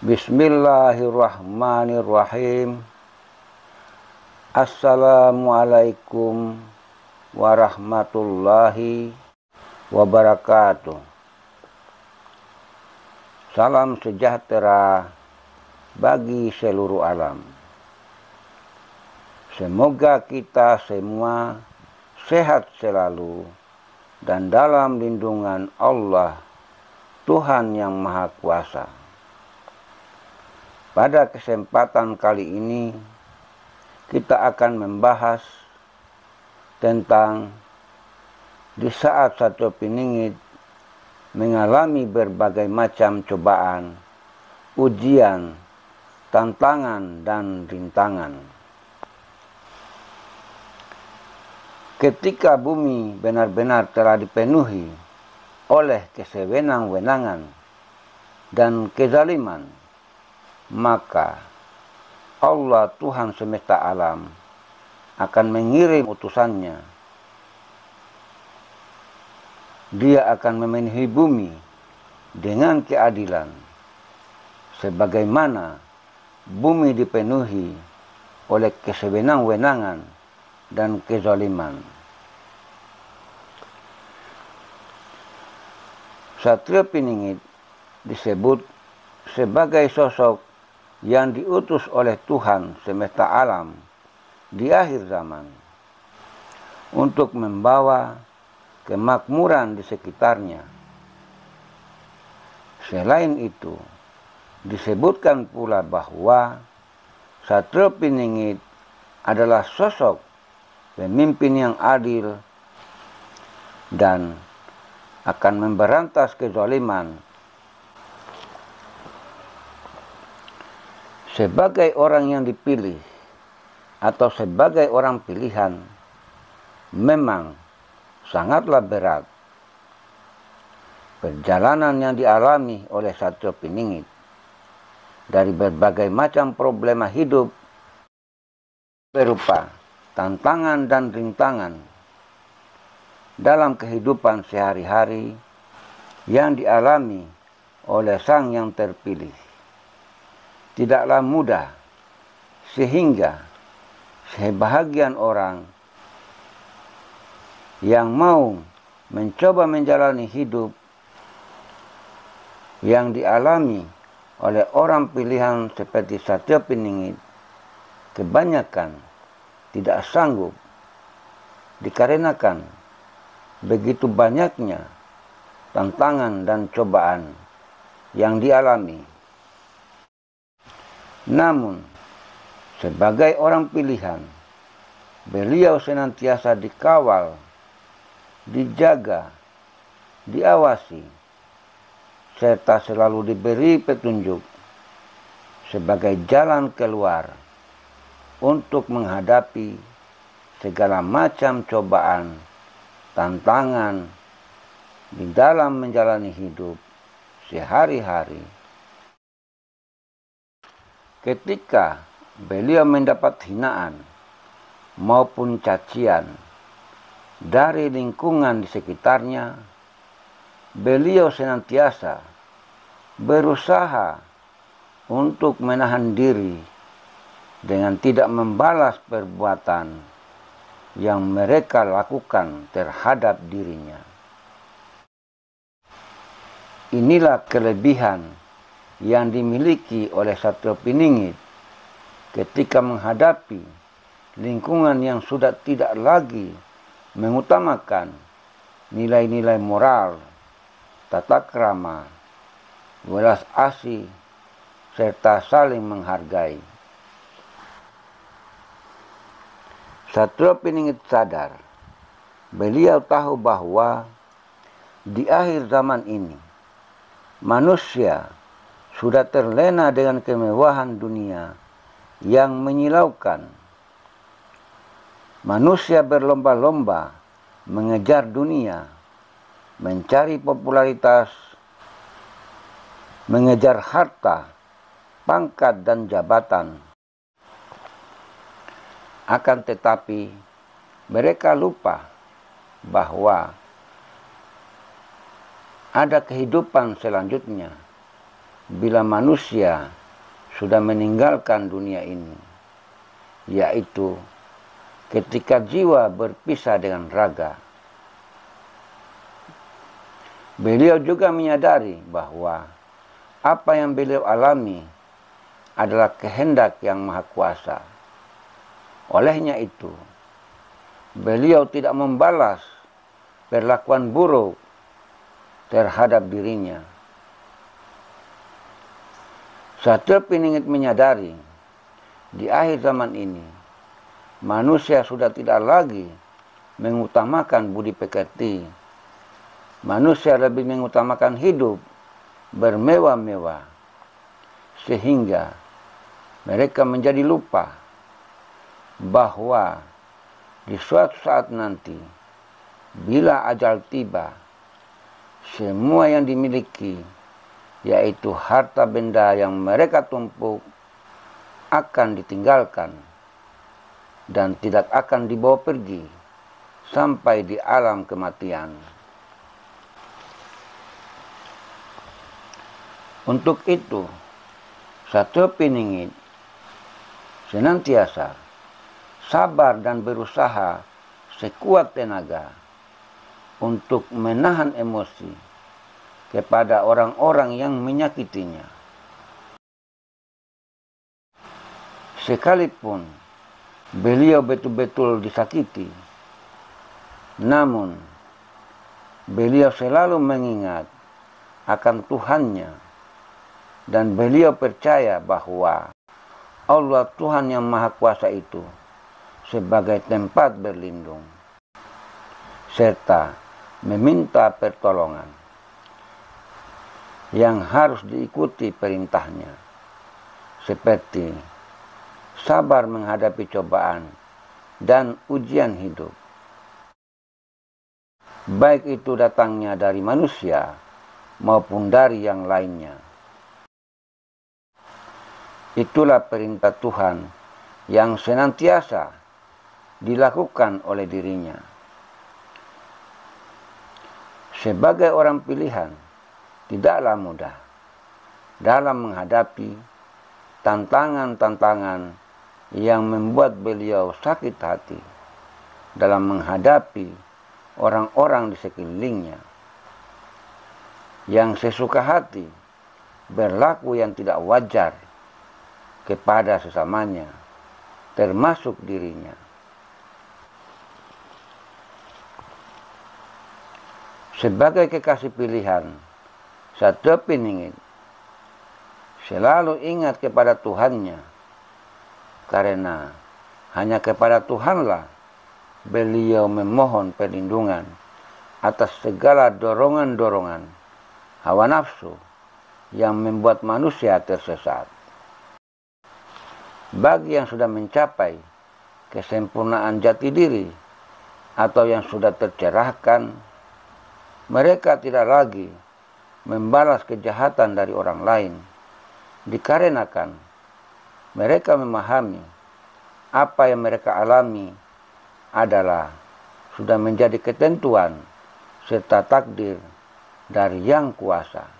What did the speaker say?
Bismillahirrahmanirrahim. Assalamualaikum warahmatullahi wabarakatuh. Salam sejahtera bagi seluruh alam. Semoga kita semua sehat selalu dan dalam lindungan Allah, Tuhan yang Maha Kuasa. Pada kesempatan kali ini, kita akan membahas tentang di saat satu peningit mengalami berbagai macam cobaan, ujian, tantangan, dan rintangan. Ketika bumi benar-benar telah dipenuhi oleh kesewenang-wenangan dan kezaliman, maka Allah Tuhan semesta alam akan mengirim utusannya. Dia akan memenuhi bumi dengan keadilan, sebagaimana bumi dipenuhi oleh kesewenang-wenangan dan kezaliman. Satria Peningit disebut sebagai sosok yang diutus oleh Tuhan semesta alam di akhir zaman untuk membawa kemakmuran di sekitarnya. Selain itu, disebutkan pula bahwa Satria Peningit adalah sosok pemimpin yang adil dan akan memberantas kezaliman. Sebagai orang yang dipilih atau sebagai orang pilihan, memang sangatlah berat perjalanan yang dialami oleh Satria Peningit dari berbagai macam problema hidup berupa tantangan dan rintangan dalam kehidupan sehari-hari yang dialami oleh sang yang terpilih. Tidaklah mudah, sehingga sebahagian orang yang mau mencoba menjalani hidup yang dialami oleh orang pilihan seperti Satria Peningit kebanyakan tidak sanggup dikarenakan begitu banyaknya tantangan dan cobaan yang dialami. Namun, sebagai orang pilihan, beliau senantiasa dikawal, dijaga, diawasi, serta selalu diberi petunjuk sebagai jalan keluar untuk menghadapi segala macam cobaan, tantangan di dalam menjalani hidup sehari-hari. Ketika beliau mendapat hinaan maupun cacian dari lingkungan di sekitarnya, beliau senantiasa berusaha untuk menahan diri dengan tidak membalas perbuatan yang mereka lakukan terhadap dirinya. Inilah kelebihan yang dimiliki oleh Satria Peningit ketika menghadapi lingkungan yang sudah tidak lagi mengutamakan nilai-nilai moral, tata krama, welas asih, serta saling menghargai. Satria Peningit sadar, beliau tahu bahwa di akhir zaman ini manusia sudah terlena dengan kemewahan dunia yang menyilaukan. Manusia berlomba-lomba mengejar dunia, mencari popularitas, mengejar harta, pangkat, dan jabatan. Akan tetapi, mereka lupa bahwa ada kehidupan selanjutnya bila manusia sudah meninggalkan dunia ini, yaitu ketika jiwa berpisah dengan raga. Beliau juga menyadari bahwa apa yang beliau alami adalah kehendak yang maha kuasa. Olehnya itu, beliau tidak membalas perlakuan buruk terhadap dirinya. Satrio Piningit menyadari di akhir zaman ini manusia sudah tidak lagi mengutamakan budi pekerti. Manusia lebih mengutamakan hidup bermewah-mewah, sehingga mereka menjadi lupa bahwa di suatu saat nanti, bila ajal tiba, semua yang dimiliki, yaitu harta benda yang mereka tumpuk, akan ditinggalkan dan tidak akan dibawa pergi sampai di alam kematian. Untuk itu, Satrio Piningit senantiasa sabar dan berusaha sekuat tenaga untuk menahan emosi kepada orang-orang yang menyakitinya. Sekalipun beliau betul-betul disakiti, namun beliau selalu mengingat akan Tuhannya. Dan beliau percaya bahwa Allah Tuhan yang Maha Kuasa itu sebagai tempat berlindung, serta meminta pertolongan yang harus diikuti perintahnya, seperti sabar menghadapi cobaan dan ujian hidup, baik itu datangnya dari manusia maupun dari yang lainnya. Itulah perintah Tuhan yang senantiasa dilakukan oleh dirinya. Sebagai orang pilihan, tidaklah mudah dalam menghadapi tantangan-tantangan yang membuat beliau sakit hati dalam menghadapi orang-orang di sekelilingnya yang sesuka hati berlaku yang tidak wajar kepada sesamanya, termasuk dirinya. Sebagai kekasih pilihan, Satrio Piningit selalu ingat kepada Tuhannya, karena hanya kepada Tuhanlah beliau memohon perlindungan atas segala dorongan-dorongan hawa nafsu yang membuat manusia tersesat. Bagi yang sudah mencapai kesempurnaan jati diri atau yang sudah tercerahkan, mereka tidak lagi membalas kejahatan dari orang lain, dikarenakan mereka memahami apa yang mereka alami adalah sudah menjadi ketentuan serta takdir dari Yang Kuasa.